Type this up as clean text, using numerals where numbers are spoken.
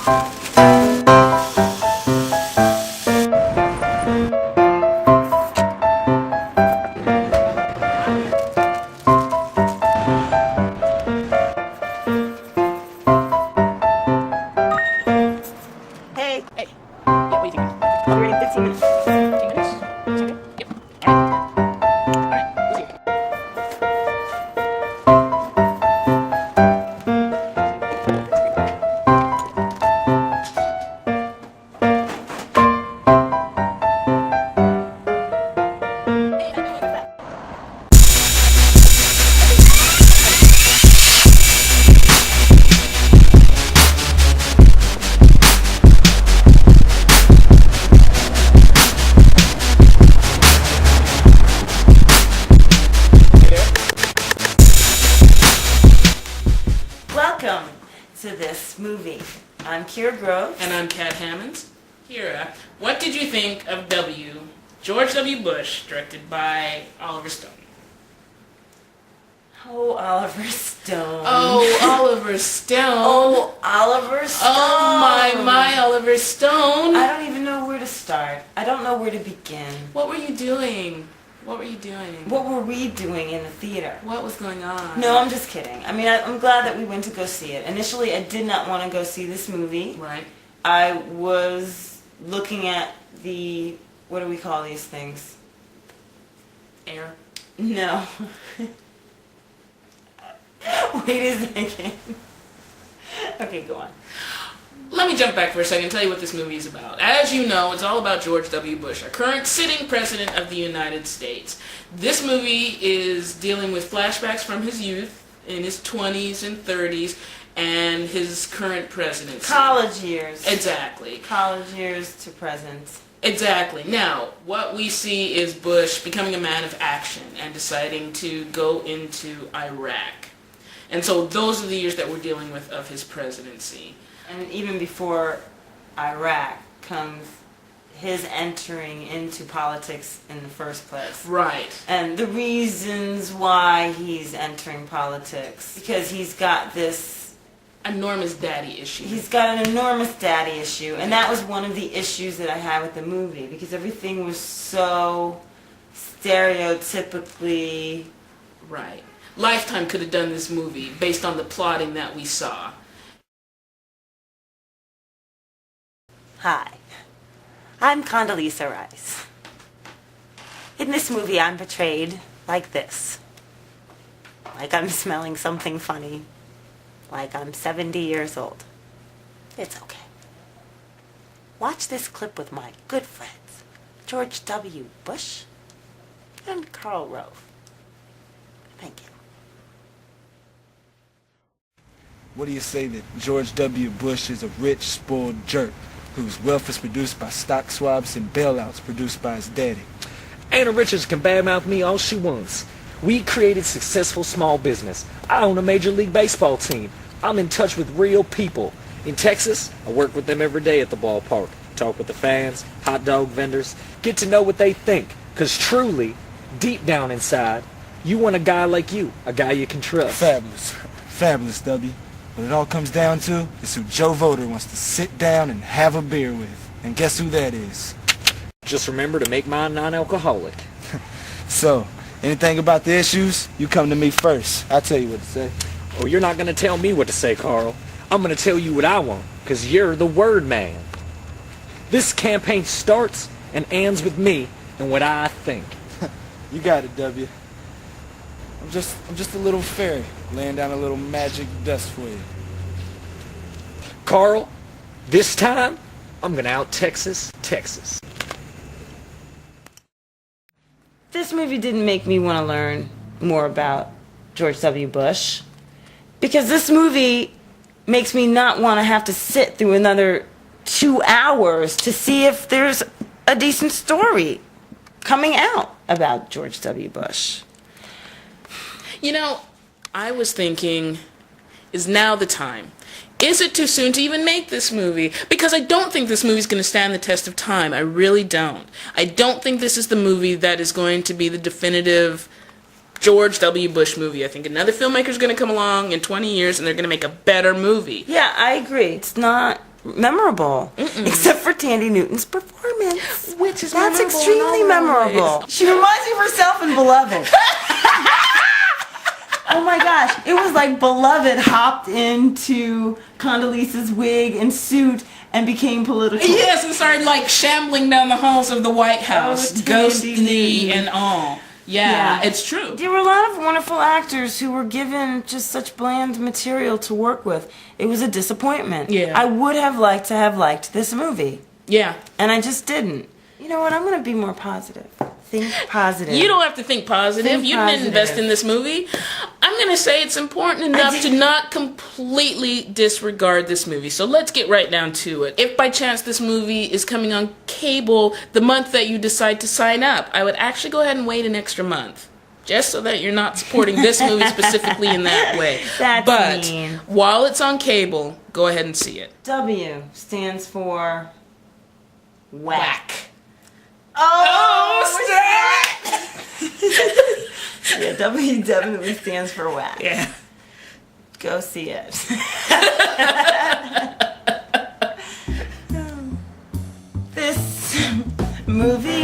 Hey. Hey. Yeah, what do you think? I'll be ready in 15 minutes. 15 minutes? Is that good? Yep. Alright, we'll see you. Hey, how do you like that? Welcome to this movie. I'm Kyra Grove. And I'm Cat Hammonds. Kyra, what did you think of George W. Bush, directed by Oliver Stone? Oh, Oliver Stone. Oh, Oliver Stone. Oh, Oliver Stone. Oh, my Oliver Stone. I don't even know where to start. I don't know where to begin. What were you doing? What were you doing? What were we doing in the theater? What was going on? No, I'm just kidding. I mean, I'm glad that we went to go see it. Initially, I did not want to go see this movie. Right. I was looking at the, what do we call these things? Air. No. Wait a second. Okay, go on. Let me jump back for a second and tell you what this movie is about. As you know, it's all about George W. Bush, our current sitting president of the United States. This movie is dealing with flashbacks from his youth, in his 20s and 30s, and his current presidency. College years. Exactly. College years to present. Exactly. Now, what we see is Bush becoming a man of action and deciding to go into Iraq. And so those are the years that we're dealing with of his presidency. And even before Iraq comes his entering into politics in the first place. Right. And the reasons why he's entering politics. Because he's got this enormous daddy issue. He's got an enormous daddy issue. And that was one of the issues that I had with the movie. Because everything was so stereotypically... Right. Lifetime could have done this movie based on the plotting that we saw. Hi, I'm Condoleezza Rice. In this movie, I'm portrayed like this. Like I'm smelling something funny. Like I'm 70 years old. It's okay. Watch this clip with my good friends, George W. Bush and Karl Rove. Thank you. What do you say that George W. Bush is a rich, spoiled jerk whose wealth is produced by stock swaps and bailouts produced by his daddy? Anna Richards can badmouth me all she wants. We created successful small business. I own a Major League Baseball team. I'm in touch with real people. In Texas, I work with them every day at the ballpark. Talk with the fans, hot dog vendors, get to know what they think. Because truly, deep down inside, you want a guy like you, a guy you can trust. Fabulous. Fabulous, W. What it all comes down to is who Joe Voter wants to sit down and have a beer with. And guess who that is? Just remember to make mine non-alcoholic. So, anything about the issues, you come to me first. I'll tell you what to say. Oh, you're not going to tell me what to say, Carl. I'm going to tell you what I want, because you're the word man. This campaign starts and ends with me and what I think. You got it, W. I'm just a little fairy, laying down a little magic dust for you. Carl, this time, I'm going to out Texas. This movie didn't make me want to learn more about George W. Bush, because this movie makes me not want to have to sit through another 2 hours to see if there's a decent story coming out about George W. Bush. You know, I was thinking, is now the time? Is it too soon to even make this movie? Because I don't think this movie's going to stand the test of time. I really don't. I don't think this is the movie that is going to be the definitive George W. Bush movie. I think another filmmaker's going to come along in 20 years and they're going to make a better movie. Yeah, I agree. It's not memorable, except for Tandy Newton's performance, Which is that's memorable extremely in all memorable. ways. She reminds me of herself in Beloved. Oh my gosh, it was like Beloved hopped into Condoleezza's wig and suit and became political. Yes, and started like shambling down the halls of the White House, Tandy ghostly Newton. and all. Yeah, it's true. There were a lot of wonderful actors who were given just such bland material to work with. It was a disappointment. Yeah. I would have liked to have liked this movie, Yeah. and I just didn't. You know what? I'm going to be more positive. Think positive. You don't have to think positive. Think You didn't invest positive. in this movie. I'm going to say it's important enough to not completely disregard this movie. So let's get right down to it. If by chance this movie is coming on cable the month that you decide to sign up, I would actually go ahead and wait an extra month. Just so that you're not supporting this movie specifically in that way. That's but mean. while it's on cable, go ahead and see it. W stands for whack. Yeah, W definitely stands for whack. Yeah. Go see it. This movie